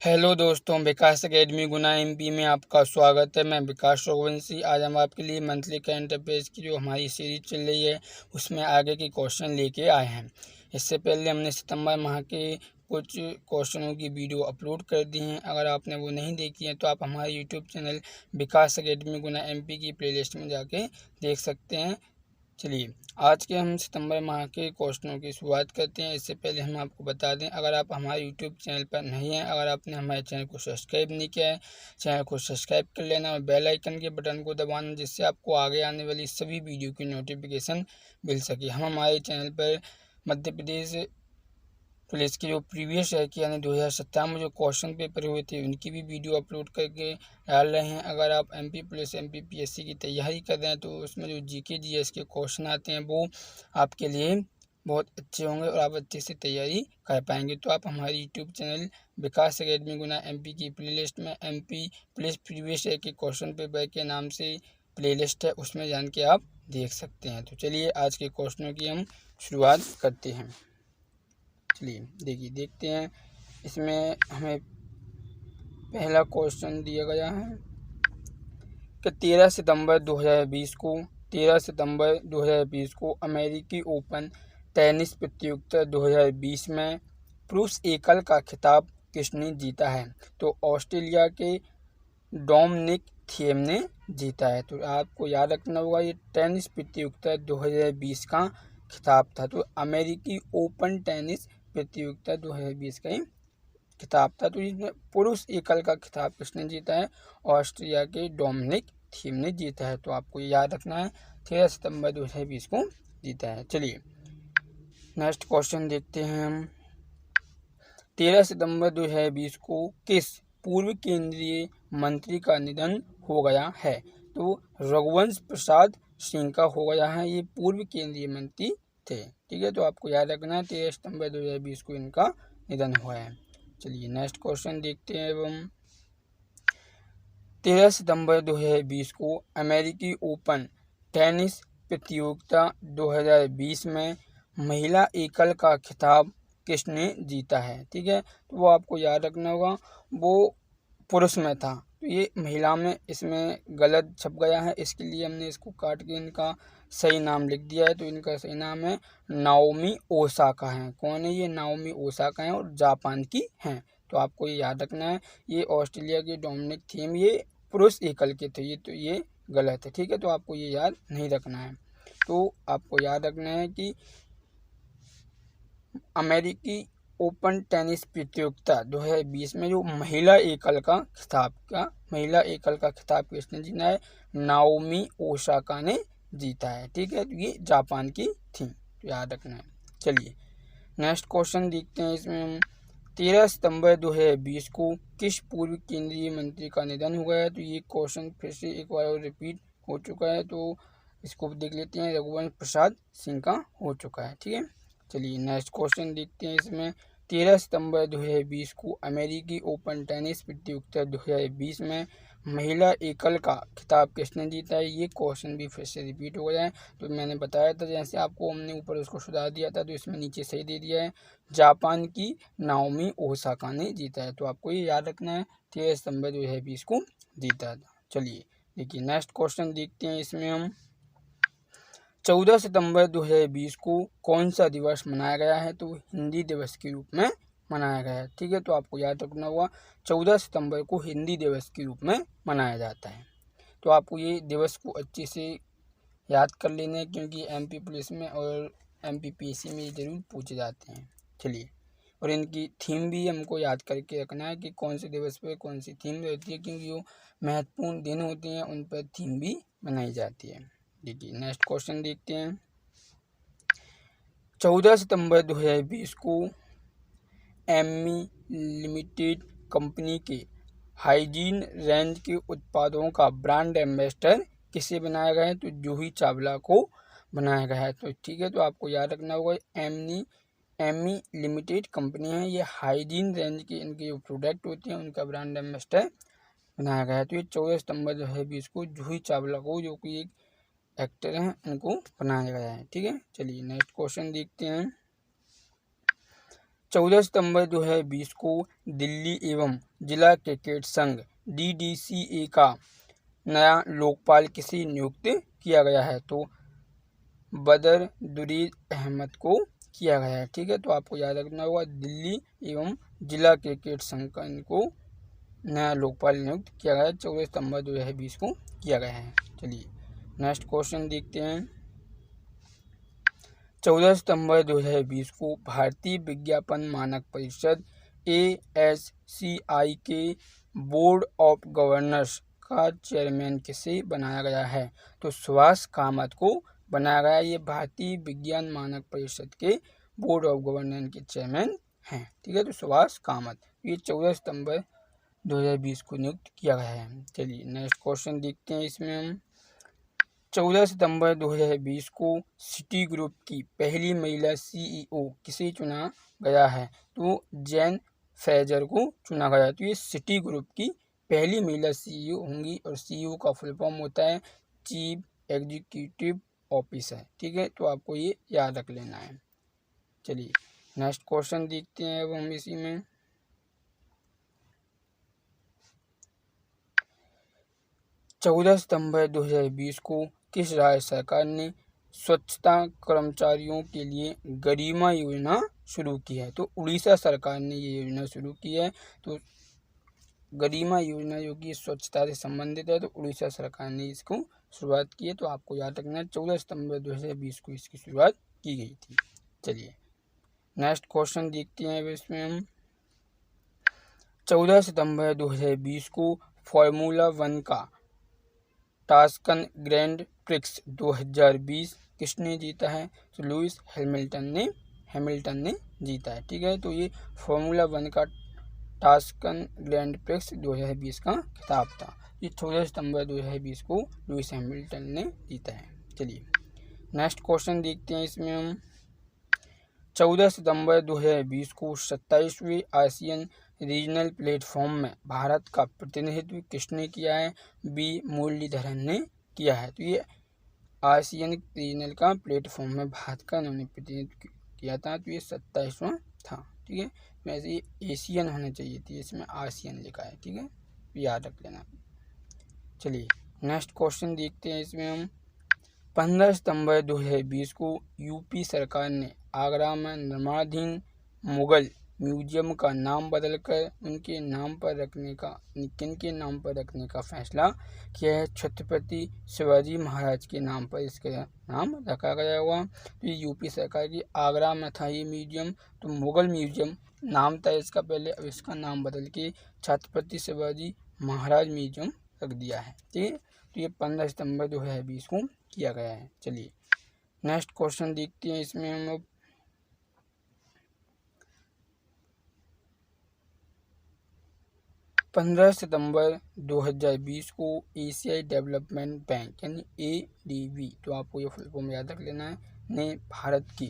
Hello दोस्तों, विकास academy गुना MP में आपका स्वागत है। मैं विकास रघुवंशी। आज हम आपके लिए मंथली करंट अफेयर्स की जो हमारी सीरीज चल रही है उसमें आगे के क्वेश्चन लेके आए हैं। इससे पहले हमने सितंबर माह के कुछ क्वेश्चनों की वीडियो अपलोड कर दी हैं। अगर आपने वो नहीं देखी है तो आप हमारे यूट्यूब चैनल विकास एकेडमी गुना एमपी की प्लेलिस्ट में जाके देख सकते हैं। चलिए, आज के हम सितंबर माह के क्वेश्चनों की शुरुआत करते हैं। इससे पहले हम आपको बता दें, अगर आप हमारे यूट्यूब चैनल पर नहीं हैं, अगर आपने हमारे चैनल को सब्सक्राइब नहीं किया है, चैनल को सब्सक्राइब कर लेना और बेल आइकन के बटन को दबाना, जिससे आपको आगे आने वाली सभी वीडियो की नोटिफिकेशन मिल सके। हम हमारे चैनल पर मध्य प्रदेश पुलिस की जो प्रीवियस है कि यानी 2017 में जो क्वेश्चन पेपर हुए थे उनकी भी वीडियो अपलोड करके डाल रहे हैं। अगर आप एमपी पुलिस एमपीपीएससी की तैयारी कर रहे हैं तो उसमें जो जीके जीएस के क्वेश्चन आते हैं वो आपके लिए बहुत अच्छे होंगे और आप अच्छे से तैयारी कर पाएंगे। तो आप हमारे यूट्यूब चैनल विकास एकेडमी गुना एमपी की प्लेलिस्ट में एमपी पुलिस प्रीवियस ईयर के क्वेश्चन पेपर के नाम से प्लेलिस्ट है, उसमें जान के आप देख सकते हैं। तो चलिए आज के क्वेश्चनों की हम शुरुआत करते हैं। चलिए देखते हैं। इसमें हमें पहला क्वेश्चन दिया गया है कि 13 सितंबर 2020 को अमेरिकी ओपन टेनिस प्रतियोगिता 2020 में पुरुष एकल का खिताब किसने जीता है? तो ऑस्ट्रेलिया के डोमिनिक थिएम ने जीता है। तो आपको याद रखना होगा, ये टेनिस प्रतियोगिता 2020 का खिताब था। तो अमेरिकी ओपन टेनिस प्रतियोगिता 2020 का ही खिताब था। तो इसमें पुरुष एकल का खिताब किसने जीता है? ऑस्ट्रिया के डोमिनिक थीम ने जीता है। तो आपको याद रखना है, 13 सितंबर 2020 को जीता है। चलिए नेक्स्ट क्वेश्चन देखते हैं हम। 13 सितंबर 2020 को किस पूर्व केंद्रीय मंत्री का निधन हो गया है? तो रघुवंश प्रसाद सिंह का हो गया है। ये पूर्व केंद्रीय मंत्री थे। ठीक है, तो आपको याद रखना है 13 सितंबर 2020 को इनका निधन हुआ है। चलिए नेक्स्ट क्वेश्चन देखते हैं। एवं 13 सितंबर 2020 को अमेरिकी ओपन टेनिस प्रतियोगिता 2020 में महिला एकल का खिताब किसने जीता है? ठीक है, तो वो आपको याद रखना होगा, वो पुरुष में था। तो ये महिला में इसमें गलत छप गया है, इसके लिए हमने इसको काट के इनका सही नाम लिख दिया है। तो इनका सही नाम है नाओमी ओसाका है। कौन है ये? नाओमी ओसाका है और जापान की हैं। तो आपको ये याद रखना है। ये ऑस्ट्रेलिया के डोमिनिक थीम ये पुरुष एकल के थे, तो ये गलत है। ठीक है, तो आपको ये याद नहीं रखना है। तो आपको याद रखना है कि अमेरिकी ओपन टेनिस प्रतियोगिता 2020 में जो महिला एकल का खिताब किसने जीता है? नाओमी ओसाका ने जीता है। ठीक है, तो ये जापान की थी, तो याद रखना है। चलिए नेक्स्ट क्वेश्चन देखते हैं। इसमें हम 13 सितंबर 2020 को किस पूर्व केंद्रीय मंत्री का निधन हुआ है? तो ये क्वेश्चन फिर से एक बार और रिपीट हो चुका है, तो इसको देख लेते हैं। रघुवंश प्रसाद सिंह का हो चुका है। ठीक है, चलिए नेक्स्ट क्वेश्चन देखते हैं। इसमें 13 सितंबर 2020 को अमेरिकी ओपन टेनिस प्रतियोगिता 2020 में महिला एकल का खिताब किसने जीता है? ये क्वेश्चन भी फिर से रिपीट हो गया है। तो मैंने बताया था, जैसे आपको हमने ऊपर उसको सुधार दिया था, तो इसमें नीचे सही दे दिया है, जापान की नाओमी ओसाका ने जीता है। तो आपको ये याद रखना है, 13 सितंबर 2020 को जीता था। चलिए देखिए नेक्स्ट क्वेश्चन देखते हैं। इसमें हम 14 सितंबर 2020 को कौन सा दिवस मनाया गया है? तो हिंदी दिवस के रूप में मनाया गया है। ठीक है, तो आपको याद रखना होगा 14 सितंबर को हिंदी दिवस के रूप में मनाया जाता है। तो आपको ये दिवस को अच्छे से याद कर लेना है, क्योंकि एमपी पुलिस में और एमपीपीएससी में ज़रूर पूछे जाते हैं। चलिए, और इनकी थीम भी हमको याद करके रखना है कि कौन से दिवस पर कौन सी थीम रहती है, क्योंकि वो महत्वपूर्ण दिन होते हैं, उन पर थीम भी बनाई जाती है। देखिए नेक्स्ट क्वेश्चन देखते हैं। 14 सितंबर 2020 को एम्मी लिमिटेड कंपनी के हाइजीन रेंज के उत्पादों का ब्रांड एम्बेसडर किसे बनाया गया है? तो जूही चावला को बनाया गया है। तो ठीक है, तो आपको याद रखना होगा, एम्मी लिमिटेड कंपनी है, ये हाइजीन रेंज के इनके जो प्रोडक्ट होते हैं उनका ब्रांड एम्बेसडर बनाया गया है। तो ये 14 सितंबर 2020 को जूही चावला को, जो कि एक एक्टर हैं, उनको बनाया गया है। ठीक है, चलिए नेक्स्ट क्वेश्चन देखते हैं। 14 सितंबर 2020 को दिल्ली एवं जिला क्रिकेट संघ DDCA का नया लोकपाल किसे नियुक्त किया गया है? तो बदरुद्दीन अहमद को किया गया है। ठीक है, तो आपको याद रखना होगा दिल्ली एवं जिला क्रिकेट संघ को नया लोकपाल नियुक्त किया गया है। 14 सितंबर 2020 को किया गया है। चलिए नेक्स्ट क्वेश्चन देखते हैं। 14 सितंबर 2020 को भारतीय विज्ञापन मानक परिषद ASCI के बोर्ड ऑफ गवर्नर्स का चेयरमैन किसे बनाया गया है? तो सुभाष कामत को बनाया गया। ये भारतीय विज्ञान मानक परिषद के बोर्ड ऑफ गवर्नर के चेयरमैन हैं। ठीक है, तो सुभाष कामत। ये 14 सितंबर 2020 को नियुक्त किया गया है। चलिए नेक्स्ट क्वेश्चन देखते हैं। इसमें हम 14 सितंबर 2020 को सिटी ग्रुप की पहली महिला CEO किसे चुना गया है? तो जैन फ्रेजर को चुना गया। तो ये सिटी ग्रुप की पहली महिला CEO होंगी और CEO का फुल फॉर्म होता है चीफ एग्जीक्यूटिव ऑफिसर। ठीक है, तो आपको ये याद रख लेना है। चलिए नेक्स्ट क्वेश्चन देखते हैं अब हम इसी में। 14 सितंबर 2020 को किस राज्य सरकार ने स्वच्छता कर्मचारियों के लिए गरिमा योजना शुरू की है? तो उड़ीसा सरकार ने ये योजना शुरू की है। तो गरिमा योजना जो कि स्वच्छता से संबंधित है, तो उड़ीसा सरकार ने इसको शुरुआत की है। तो आपको याद रखना है 14 सितंबर 2020 को इसकी शुरुआत की गई थी। चलिए नेक्स्ट क्वेश्चन देखते हैं। अब इसमें हम 14 सितंबर 2020 को फार्मूला 1 का टास्कन ग्रैंड प्रिक्स 2020 किसने जीता है? तो लुइस हैमिल्टन ने जीता है। ठीक है, तो ये फार्मूला 1 का टास्कन ग्रैंड प्रिक्स 2020 का खिताब था। ये 14 सितंबर 2020 को लुइस हैमिल्टन ने जीता है। चलिए नेक्स्ट क्वेश्चन देखते हैं। इसमें हम 14 सितंबर 2020 को 27वें आसियान रीजनल प्लेटफॉर्म में भारत का प्रतिनिधित्व किसने किया है? बी मुरलीधरन ने किया है। तो ये आसियान रीजनल का प्लेटफॉर्म में भारत का इन्होंने प्रतिनिधित्व किया था। तो ये 27वां था। ठीक है, वैसे ये एशियन होना चाहिए थी, इसमें आसियान लिखा है। ठीक है, याद रख लेना। चलिए नेक्स्ट क्वेश्चन देखते हैं। इसमें हम 15 सितंबर 2020 को यूपी सरकार ने आगरा में निर्माणाधीन मुगल म्यूजियम का नाम बदलकर उनके नाम पर रखने का किनके नाम पर रखने का फैसला किया है? छत्रपति शिवाजी महाराज के नाम पर इसका नाम रखा गया हुआ। तो ये यूपी सरकार की आगरा में था ये म्यूजियम। तो मुगल म्यूजियम नाम था इसका पहले, अब इसका नाम बदल के छत्रपति शिवाजी महाराज म्यूजियम रख दिया है। ठीक है, तो ये 15 सितंबर 2020 को किया गया है। चलिए नेक्स्ट क्वेश्चन देखते हैं। इसमें हम लोग 15 सितंबर 2020 को एशियाई डेवलपमेंट बैंक यानी ADB, तो आपको ये फुल फॉर्म याद रख लेना है, ने भारत की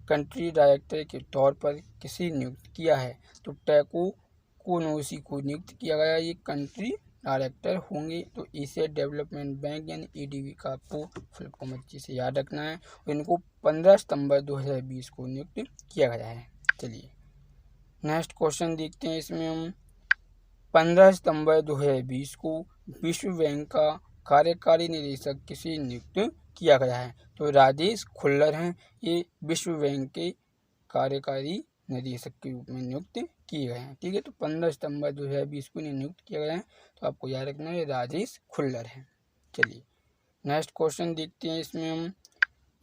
कंट्री डायरेक्टर के तौर पर किसे नियुक्त किया है? तो टैको कोनोसी को नियुक्त किया गया। ये कंट्री डायरेक्टर होंगे। तो एशिया डेवलपमेंट बैंक यानी ADB का आपको फुल फॉर्म अच्छे से याद रखना है। और इनको 15 सितंबर 2020 को नियुक्त किया गया है। चलिए नेक्स्ट क्वेश्चन देखते हैं। इसमें हम 15 सितंबर 2020 को विश्व बैंक का कार्यकारी निदेशक किसे नियुक्त किया गया है? तो राजेश खुल्लर हैं। ये विश्व बैंक के कार्यकारी निदेशक के रूप में नियुक्त किए गए हैं। ठीक है, तो 15 सितंबर 2020 को नियुक्त किया गया है। तो आपको याद रखना है राजेश खुल्लर है। चलिए नेक्स्ट क्वेश्चन देखते हैं। इसमें हम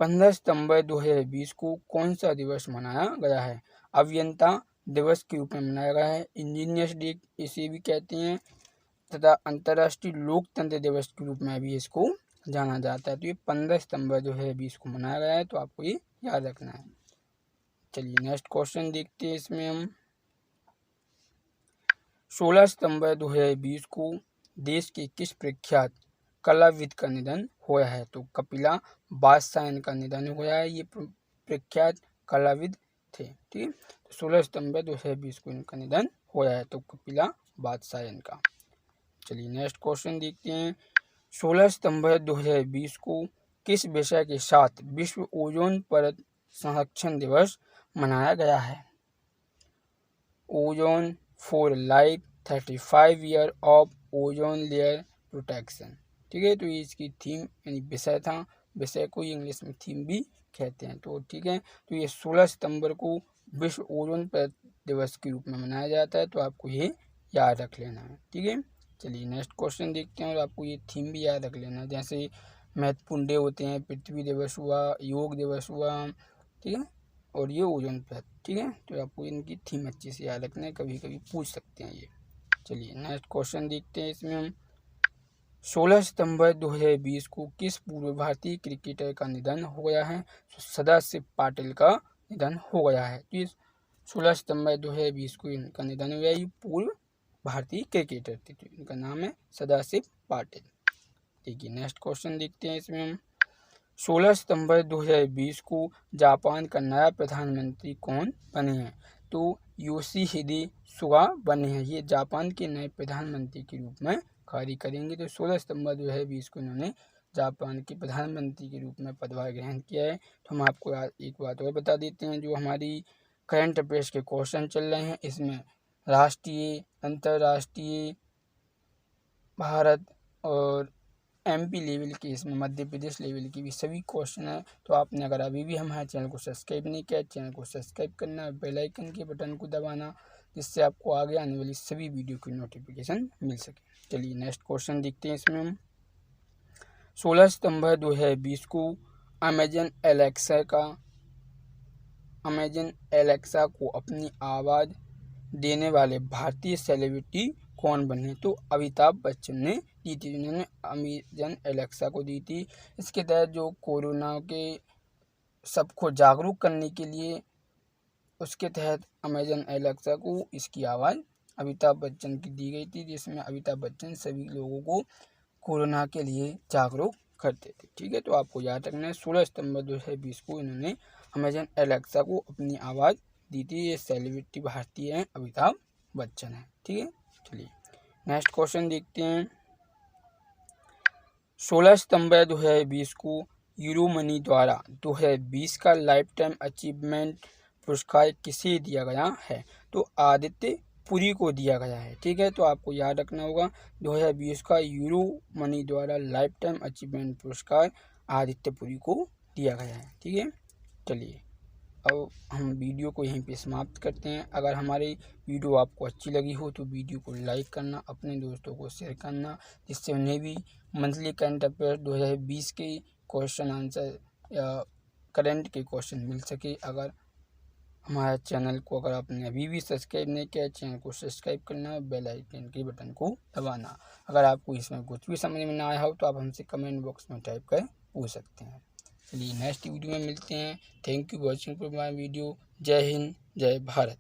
15 सितंबर 2020 को कौन सा दिवस मनाया गया है? अभियंता दिवस के रूप में मनाया गया है। इंजीनियर्स डे इसे भी कहते हैं, तथा अंतर्राष्ट्रीय लोकतंत्र दिवस के रूप में भी इसको जाना जाता है। तो ये 15 सितंबर 2020 को मनाया गया है। तो आपको ये याद रखना है। चलिए नेक्स्ट क्वेश्चन देखते हैं। इसमें हम 16 सितंबर 2020 को देश के किस प्रख्यात कलाविद का निधन हुआ है? तो कपिला बादशाह का निधन हुआ है। ये प्रख्यात कलाविद थे। ठीक है, तो 16 सितंबर 2020 को इनका निधन हुआ है, तो कपिला बादशाह का। चलिए नेक्स्ट क्वेश्चन देखते हैं। 16 सितंबर 2020 को किस विषय के साथ विश्व ओजोन परत संरक्षण दिवस मनाया गया है? Ozone for light 35 year of ozone layer protection. ठीक है, तो ये इसकी थीम यानी विषय था, विषय को इंग्लिश में थीम भी कहते हैं। तो ठीक है, तो ये 16 सितंबर को विश्व ओजोन परत दिवस के रूप में मनाया जाता है, तो आपको ये याद रख लेना है। ठीक है, चलिए नेक्स्ट क्वेश्चन देखते हैं और आपको ये थीम भी याद रख लेना है। जैसे महत्वपूर्ण डे होते हैं, पृथ्वी दिवस हुआ, योग दिवस हुआ, ठीक है, और ये ओजोन परत। ठीक है, तो आपको इनकी थीम अच्छे से याद रखना है, कभी कभी पूछ सकते हैं ये। चलिए नेक्स्ट क्वेश्चन देखते हैं। इसमें हम 16 सितंबर 2020 को किस पूर्व भारतीय क्रिकेटर का निधन हो गया है? सदाशिव पाटिल का निधन हो गया है। तो 16 सितंबर 2020 को इनका निधन हुआ। ये पूर्व भारतीय क्रिकेटर थे, तो इनका नाम है सदाशिव पाटिल। ठीक है, नेक्स्ट क्वेश्चन देखते हैं। इसमें हम 16 सितंबर 2020 को जापान का नया प्रधानमंत्री कौन बने हैं? तो योशिहिदे सुगा बने हैं। ये जापान के नए प्रधानमंत्री के रूप में कार्य करेंगे। तो 16 सितंबर 2020 को इन्होंने जापान के प्रधानमंत्री के रूप में पदभार ग्रहण किया है। तो हम आपको एक बात और बता देते हैं, जो हमारी करंट अफेयर्स के क्वेश्चन चल रहे हैं, इसमें राष्ट्रीय, अंतर्राष्ट्रीय, भारत और MP लेवल के, इसमें मध्य प्रदेश लेवल की भी सभी क्वेश्चन है। तो आपने अगर अभी भी हमारे चैनल को सब्सक्राइब नहीं किया, चैनल को सब्सक्राइब करना, बेल आइकन के बटन को दबाना, जिससे आपको आगे आने वाली सभी वीडियो की नोटिफिकेशन मिल सके। चलिए नेक्स्ट क्वेश्चन देखते हैं। इसमें हम 16 सितंबर 2020 को अमेजन एलेक्सा को अपनी आवाज़ देने वाले भारतीय सेलिब्रिटी कौन बने? तो अमिताभ बच्चन ने दी थी, जिन्होंने अमेजन एलेक्सा को दी थी। इसके तहत जो कोरोना के सबको जागरूक करने के लिए, उसके तहत अमेजन एलेक्सा को इसकी आवाज़ अमिताभ बच्चन की दी गई थी, जिसमें अमिताभ बच्चन सभी लोगों को कोरोना के लिए जागरूक करते थे। ठीक है, तो आपको याद रखना है 16 सितंबर 2020 को इन्होंने अमेजन एलेक्सा को अपनी आवाज़ दी थी। ये सेलिब्रिटी भारतीय हैं, अमिताभ बच्चन है। ठीक है, चलिए नेक्स्ट क्वेश्चन देखते हैं। 16 सितंबर 2020 को यूरोमनी द्वारा 2020 का लाइफ टाइम अचीवमेंट पुरस्कार किसे दिया गया है? तो आदित्य पुरी को दिया गया है। ठीक है, तो आपको याद रखना होगा 2020 का यूरोमनी द्वारा लाइफ टाइम अचीवमेंट पुरस्कार आदित्य पुरी को दिया गया है। ठीक है, चलिए अब हम वीडियो को यहीं पे समाप्त करते हैं। अगर हमारी वीडियो आपको अच्छी लगी हो तो वीडियो को लाइक करना, अपने दोस्तों को शेयर करना, जिससे उन्हें भी मंथली करंट अफेयर 2020 के क्वेश्चन आंसर या करंट के क्वेश्चन मिल सके। अगर हमारे चैनल को अगर आपने अभी भी सब्सक्राइब नहीं किया, चैनल को सब्सक्राइब करना, बेल आइकन के बटन को दबाना। अगर आपको इसमें कुछ भी समझ में ना आया हो तो आप हमसे कमेंट बॉक्स में टाइप कर पूछ सकते हैं। चलिए नेक्स्ट वीडियो में मिलते हैं। Thank you watching for my video. जय हिंद, जय भारत।